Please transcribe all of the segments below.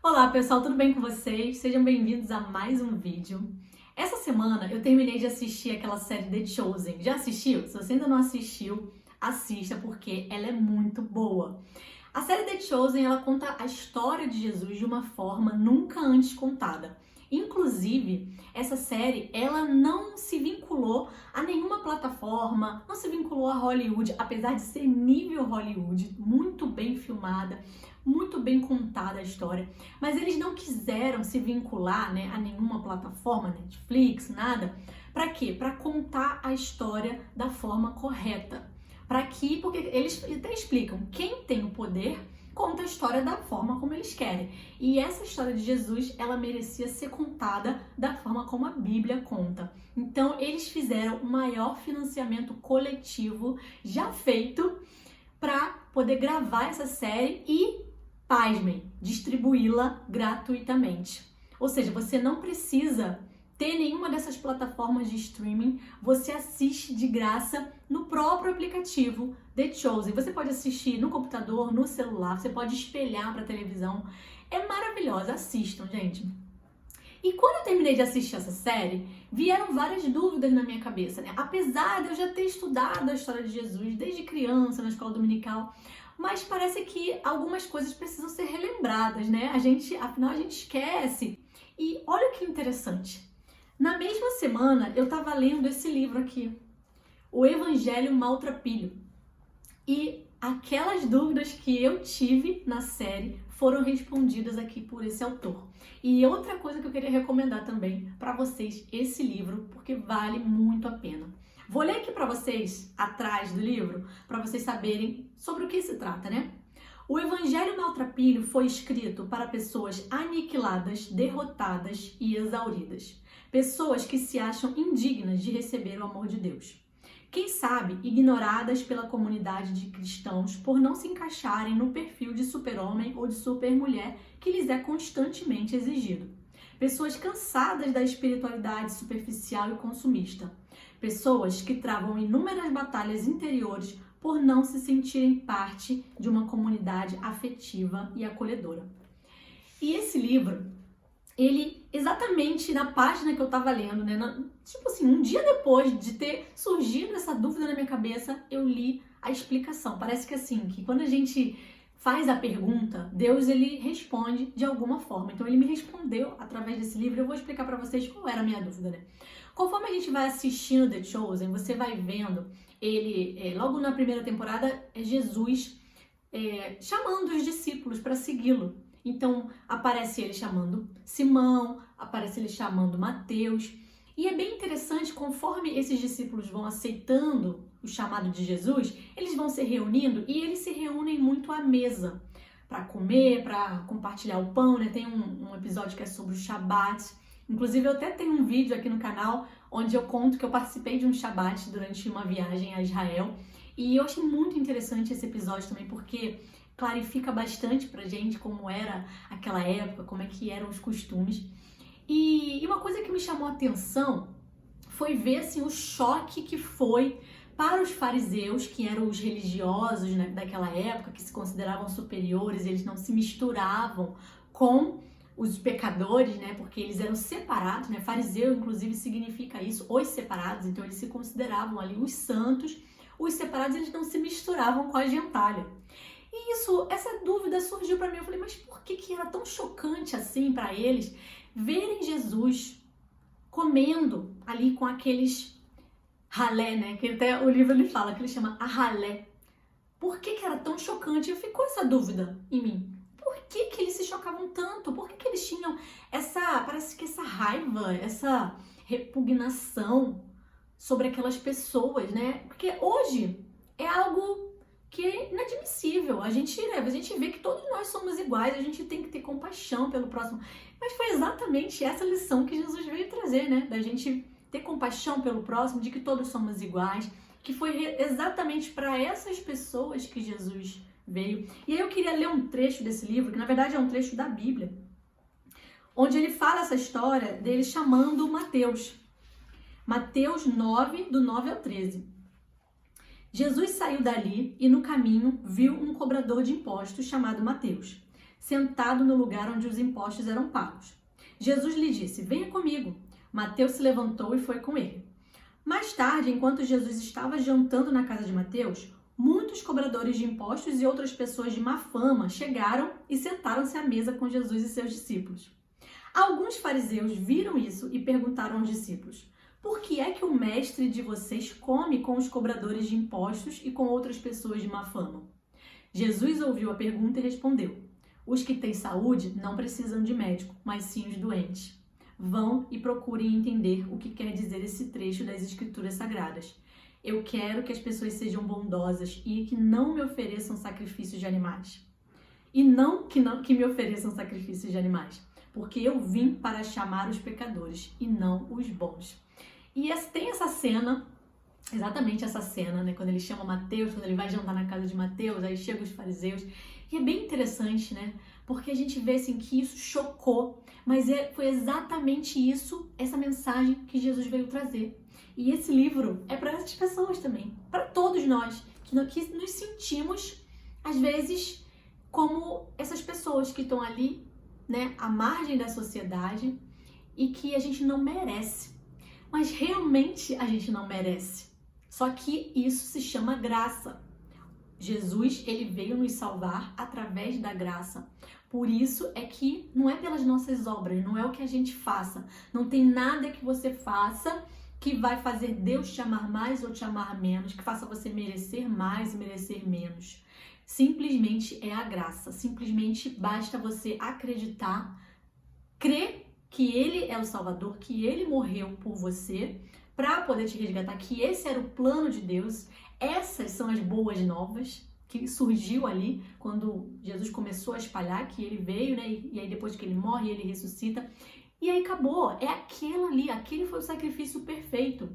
Olá pessoal, tudo bem com vocês? Sejam bem-vindos a mais um vídeo. Essa semana eu terminei de assistir aquela série The Chosen. Já assistiu? Se você ainda não assistiu, assista porque ela é muito boa. A série The Chosen, ela conta a história de Jesus de uma forma nunca antes contada. Inclusive, essa série, ela não se vinculou a nenhuma plataforma, não se vinculou a Hollywood, apesar de ser nível Hollywood, muito bem filmada, muito bem contada a história, mas eles não quiseram se vincular, né, a nenhuma plataforma, Netflix, nada. Para quê? Para contar a história da forma correta. Para que, porque eles até explicam, quem tem o poder conta a história da forma como eles querem. E essa história de Jesus, ela merecia ser contada da forma como a Bíblia conta. Então, eles fizeram o maior financiamento coletivo já feito para poder gravar essa série e, pasmem, distribuí-la gratuitamente. Ou seja, você não precisa ter nenhuma dessas plataformas de streaming, você assiste de graça no próprio aplicativo The Chosen. Você pode assistir no computador, no celular, você pode espelhar para a televisão. É maravilhosa, assistam, gente. E quando eu terminei de assistir essa série, vieram várias dúvidas na minha cabeça, né? Apesar de eu já ter estudado a história de Jesus desde criança na escola dominical, mas parece que algumas coisas precisam ser relembradas, né? Afinal, a gente esquece. E olha que interessante. Na mesma semana, eu estava lendo esse livro aqui, O Evangelho Maltrapilho. E aquelas dúvidas que eu tive na série foram respondidas aqui por esse autor. E outra coisa que eu queria recomendar também para vocês, esse livro, porque vale muito a pena. Vou ler aqui para vocês, atrás do livro, para vocês saberem sobre o que se trata, né? O Evangelho Maltrapilho foi escrito para pessoas aniquiladas, derrotadas e exauridas. Pessoas que se acham indignas de receber o amor de Deus. Quem sabe, ignoradas pela comunidade de cristãos por não se encaixarem no perfil de super-homem ou de super-mulher que lhes é constantemente exigido. Pessoas cansadas da espiritualidade superficial e consumista. Pessoas que travam inúmeras batalhas interiores por não se sentirem parte de uma comunidade afetiva e acolhedora. E esse livro, ele, exatamente na página que eu tava lendo, né, tipo assim, um dia depois de ter surgido essa dúvida na minha cabeça, eu li a explicação. Parece que assim, que quando a gente faz a pergunta, Deus, ele responde de alguma forma. Então, ele me respondeu através desse livro. Eu vou explicar pra vocês qual era a minha dúvida, né? Conforme a gente vai assistindo The Chosen, você vai vendo ele, logo na primeira temporada, é Jesus chamando os discípulos para segui-lo. Então, aparece ele chamando Simão, aparece ele chamando Mateus. E é bem interessante, conforme esses discípulos vão aceitando o chamado de Jesus, eles vão se reunindo e eles se reúnem muito à mesa para comer, para compartilhar o pão, né? Tem um episódio que é sobre o Shabat. Inclusive, eu até tenho um vídeo aqui no canal onde eu conto que eu participei de um Shabat durante uma viagem a Israel. E eu achei muito interessante esse episódio também, porque clarifica bastante pra gente como era aquela época, como é que eram os costumes. E uma coisa que me chamou a atenção foi ver assim, o choque que foi para os fariseus, que eram os religiosos, né, daquela época, que se consideravam superiores, eles não se misturavam com os pecadores, né, porque eles eram separados, né, fariseu inclusive significa isso, os separados, então eles se consideravam ali os santos, os separados eles não se misturavam com a gentalha. E essa dúvida surgiu para mim, eu falei, mas por que era tão chocante assim para eles verem Jesus comendo ali com aqueles ralé, né? Que até o livro ele fala que ele chama a ralé. Por que era tão chocante? E ficou essa dúvida em mim. Por que eles se chocavam tanto? Por que eles tinham parece que essa raiva, essa repugnação sobre aquelas pessoas, né? Porque hoje é algo que é inadmissível. A gente vê que todos nós somos iguais, a gente tem que ter compaixão pelo próximo. Mas foi exatamente essa lição que Jesus veio trazer, né? Da gente ter compaixão pelo próximo, de que todos somos iguais, que foi exatamente para essas pessoas que Jesus veio. E aí eu queria ler um trecho desse livro, que na verdade é um trecho da Bíblia, onde ele fala essa história dele chamando Mateus. Mateus 9, do 9 ao 13. Jesus saiu dali e no caminho viu um cobrador de impostos chamado Mateus. sentado no lugar onde os impostos eram pagos. Jesus lhe disse: venha comigo. Mateus se levantou e foi com ele. Mais tarde, enquanto Jesus estava jantando na casa de Mateus, muitos cobradores de impostos e outras pessoas de má fama chegaram e sentaram-se à mesa com Jesus e seus discípulos. Alguns fariseus viram isso e perguntaram aos discípulos: por que é que o mestre de vocês come com os cobradores de impostos e com outras pessoas de má fama? Jesus ouviu a pergunta e respondeu: os que têm saúde não precisam de médico, mas sim os doentes. Vão e procurem entender o que quer dizer esse trecho das Escrituras Sagradas. Eu quero que as pessoas sejam bondosas e que não me ofereçam sacrifícios de animais. E não que me ofereçam sacrifícios de animais, porque eu vim para chamar os pecadores e não os bons. E tem essa cena, exatamente essa cena, né? Quando ele chama Mateus, quando ele vai jantar na casa de Mateus, aí chegam os fariseus. E é bem interessante, né? Porque a gente vê assim que isso chocou, mas foi exatamente isso, essa mensagem que Jesus veio trazer. E esse livro é para essas pessoas também, para todos nós, que nos sentimos, às vezes, como essas pessoas que estão ali, né, à margem da sociedade e que a gente não merece. Mas realmente a gente não merece. Só que isso se chama graça. Jesus, ele veio nos salvar através da graça. Por isso é que não é pelas nossas obras, não é o que a gente faça. Não tem nada que você faça que vai fazer Deus te amar mais ou te amar menos, que faça você merecer mais e merecer menos. Simplesmente é a graça. Simplesmente basta você acreditar, crer que Ele é o Salvador, que Ele morreu por você para poder te resgatar, que esse era o plano de Deus. Essas são as boas novas que surgiu ali quando Jesus começou a espalhar que Ele veio, né? E aí depois que Ele morre, Ele ressuscita. E aí acabou, é aquilo ali, aquele foi o sacrifício perfeito.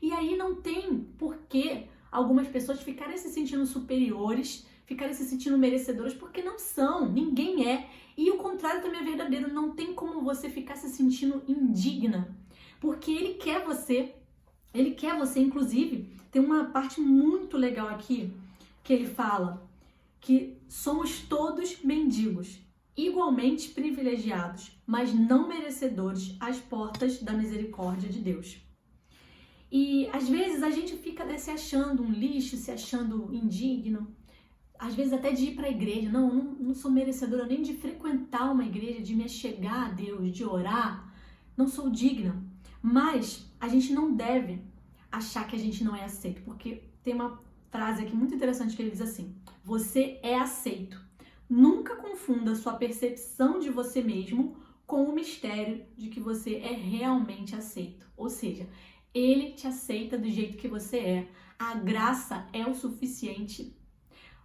E aí não tem por que algumas pessoas ficarem se sentindo superiores, ficarem se sentindo merecedoras, porque não são, ninguém é. E o contrário também é verdadeiro, não tem como você ficar se sentindo indigna, porque Ele quer você, inclusive, tem uma parte muito legal aqui, que Ele fala que somos todos mendigos, igualmente privilegiados, mas não merecedores às portas da misericórdia de Deus. E às vezes a gente fica se achando um lixo, se achando indigno, às vezes até de ir para a igreja. Não sou merecedora nem de frequentar uma igreja, de me achegar a Deus, de orar, não sou digna. Mas a gente não deve achar que a gente não é aceito, porque tem uma frase aqui muito interessante que ele diz assim: você é aceito. Nunca confunda sua percepção de você mesmo com o mistério de que você é realmente aceito. Ou seja, Ele te aceita do jeito que você é. A graça é o suficiente.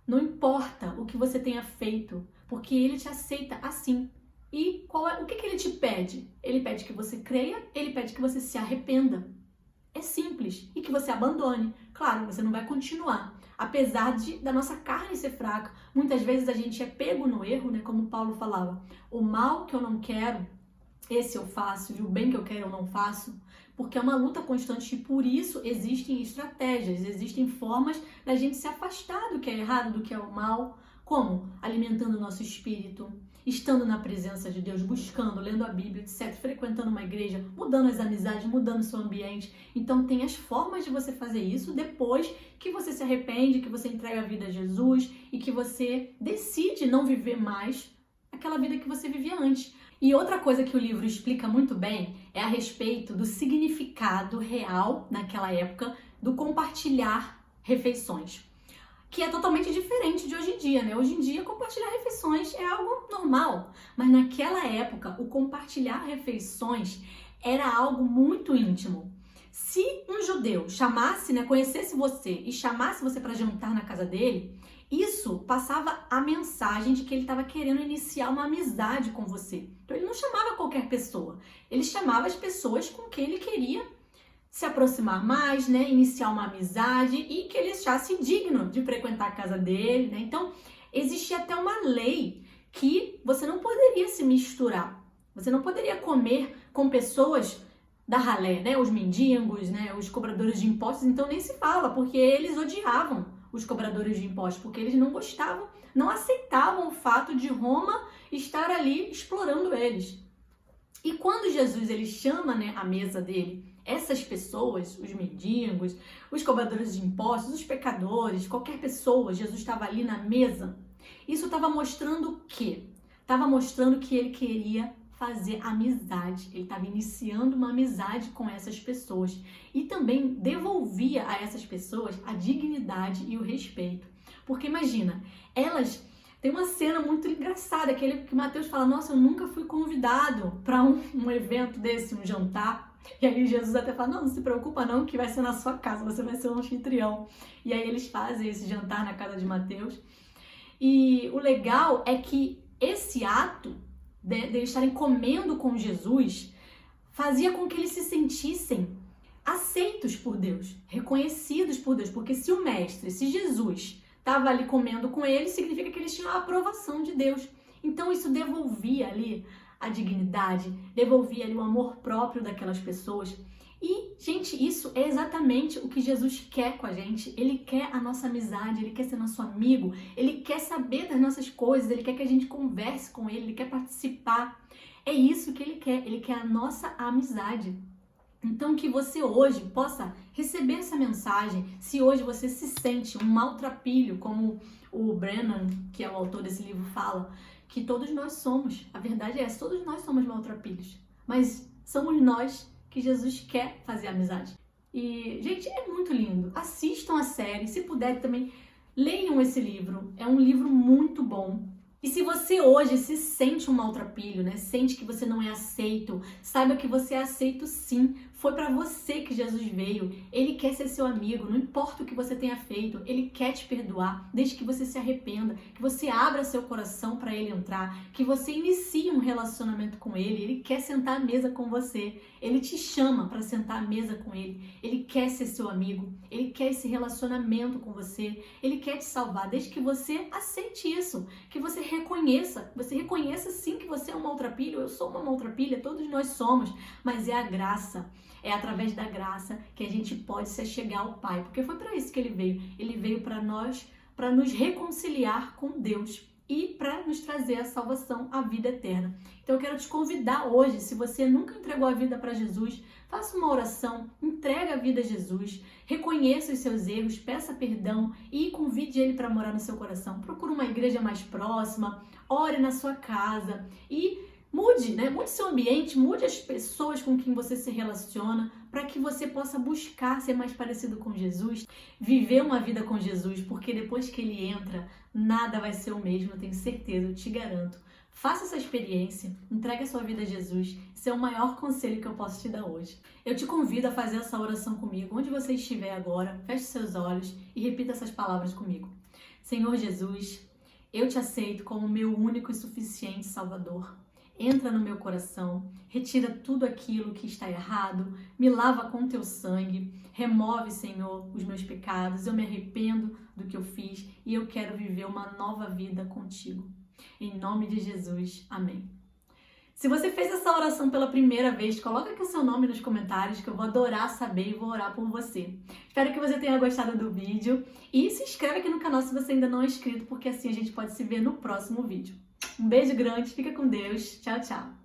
Não importa o que você tenha feito, porque Ele te aceita assim. E o que Ele te pede? Ele pede que você creia, Ele pede que você se arrependa. É simples. E que você abandone. Claro, você não vai continuar. Apesar da nossa carne ser fraca, muitas vezes a gente é pego no erro, né? Como Paulo falava, o mal que eu não quero, esse eu faço, e o bem que eu quero eu não faço, porque é uma luta constante e por isso existem estratégias, existem formas da gente se afastar do que é errado, do que é o mal. Como? Alimentando o nosso espírito, estando na presença de Deus, buscando, lendo a Bíblia, etc., frequentando uma igreja, mudando as amizades, mudando o seu ambiente. Então tem as formas de você fazer isso depois que você se arrepende, que você entrega a vida a Jesus e que você decide não viver mais aquela vida que você vivia antes. E outra coisa que o livro explica muito bem é a respeito do significado real, naquela época, do compartilhar refeições, que é totalmente diferente de hoje em dia, né? Hoje em dia, compartilhar refeições é algo normal, mas naquela época, o compartilhar refeições era algo muito íntimo. Se um judeu chamasse, né, conhecesse você e chamasse você para jantar na casa dele, isso passava a mensagem de que ele estava querendo iniciar uma amizade com você. Então ele não chamava qualquer pessoa, ele chamava as pessoas com quem ele queria se aproximar mais, né, iniciar uma amizade e que ele achasse digno de frequentar a casa dele, né? Então, existia até uma lei que você não poderia se misturar. Você não poderia comer com pessoas da ralé, né, os mendigos, né, os cobradores de impostos. Então nem se fala, porque eles odiavam os cobradores de impostos, porque eles não gostavam não aceitavam o fato de Roma estar ali explorando eles. E quando Jesus ele chama, né, à mesa dele essas pessoas, os mendigos, os cobradores de impostos, os pecadores, qualquer pessoa, Jesus estava ali na mesa. Isso estava mostrando o quê? Estava mostrando que ele queria fazer amizade. Ele estava iniciando uma amizade com essas pessoas e também devolvia a essas pessoas a dignidade e o respeito. Porque imagina, elas... Tem uma cena muito engraçada, que Mateus fala, nossa, eu nunca fui convidado para um evento desse, um jantar. E aí Jesus até fala, não se preocupa não, que vai ser na sua casa, você vai ser um anfitrião. E aí eles fazem esse jantar na casa de Mateus. E o legal é que esse ato de eles estarem comendo com Jesus fazia com que eles se sentissem aceitos por Deus, reconhecidos por Deus. Porque se o mestre, se Jesus estava ali comendo com eles, significa que eles tinham a aprovação de Deus. Então isso devolvia ali a dignidade, devolvia ali o amor próprio daquelas pessoas. E, gente, isso é exatamente o que Jesus quer com a gente. Ele quer a nossa amizade, ele quer ser nosso amigo, ele quer saber das nossas coisas, ele quer que a gente converse com ele, ele quer participar. É isso que ele quer a nossa amizade. Então, que você hoje possa receber essa mensagem. Se hoje você se sente um maltrapilho, como o Brennan, que é o autor desse livro, fala, que todos nós somos. A verdade é essa, todos nós somos maltrapilhos. Mas somos nós que Jesus quer fazer amizade. E, gente, é muito lindo. Assistam a série. Se puder também, leiam esse livro. É um livro muito bom. E se você hoje se sente um maltrapilho, né? Sente que você não é aceito, saiba que você é aceito sim. Foi para você que Jesus veio. Ele quer ser seu amigo, não importa o que você tenha feito. Ele quer te perdoar, desde que você se arrependa, que você abra seu coração para ele entrar, que você inicie um relacionamento com ele. Ele quer sentar à mesa com você. Ele te chama para sentar à mesa com ele. Ele quer ser seu amigo. Ele quer esse relacionamento com você. Ele quer te salvar, desde que você aceite isso, que você reconheça sim que você é um maltrapilho, eu sou uma maltrapilha, todos nós somos, mas é a graça, é através da graça que a gente pode se achegar ao Pai, porque foi para isso que ele veio para nós, para nos reconciliar com Deus e para nos trazer a salvação, a vida eterna. Então eu quero te convidar hoje, se você nunca entregou a vida para Jesus, faça uma oração, entrega a vida a Jesus, reconheça os seus erros, peça perdão e convide ele para morar no seu coração. Procure uma igreja mais próxima, ore na sua casa e mude, né? Mude seu ambiente, mude as pessoas com quem você se relaciona, para que você possa buscar ser mais parecido com Jesus, viver uma vida com Jesus, porque depois que ele entra, nada vai ser o mesmo, eu tenho certeza, eu te garanto. Faça essa experiência, entregue a sua vida a Jesus. Esse é o maior conselho que eu posso te dar hoje. Eu te convido a fazer essa oração comigo, onde você estiver agora, feche seus olhos e repita essas palavras comigo. Senhor Jesus, eu te aceito como meu único e suficiente Salvador. Entra no meu coração, retira tudo aquilo que está errado, me lava com teu sangue, remove, Senhor, os meus pecados, eu me arrependo do que eu fiz e eu quero viver uma nova vida contigo. Em nome de Jesus, amém. Se você fez essa oração pela primeira vez, coloca aqui o seu nome nos comentários que eu vou adorar saber e vou orar por você. Espero que você tenha gostado do vídeo e se inscreve aqui no canal se você ainda não é inscrito, porque assim a gente pode se ver no próximo vídeo. Um beijo grande, fica com Deus, tchau, tchau!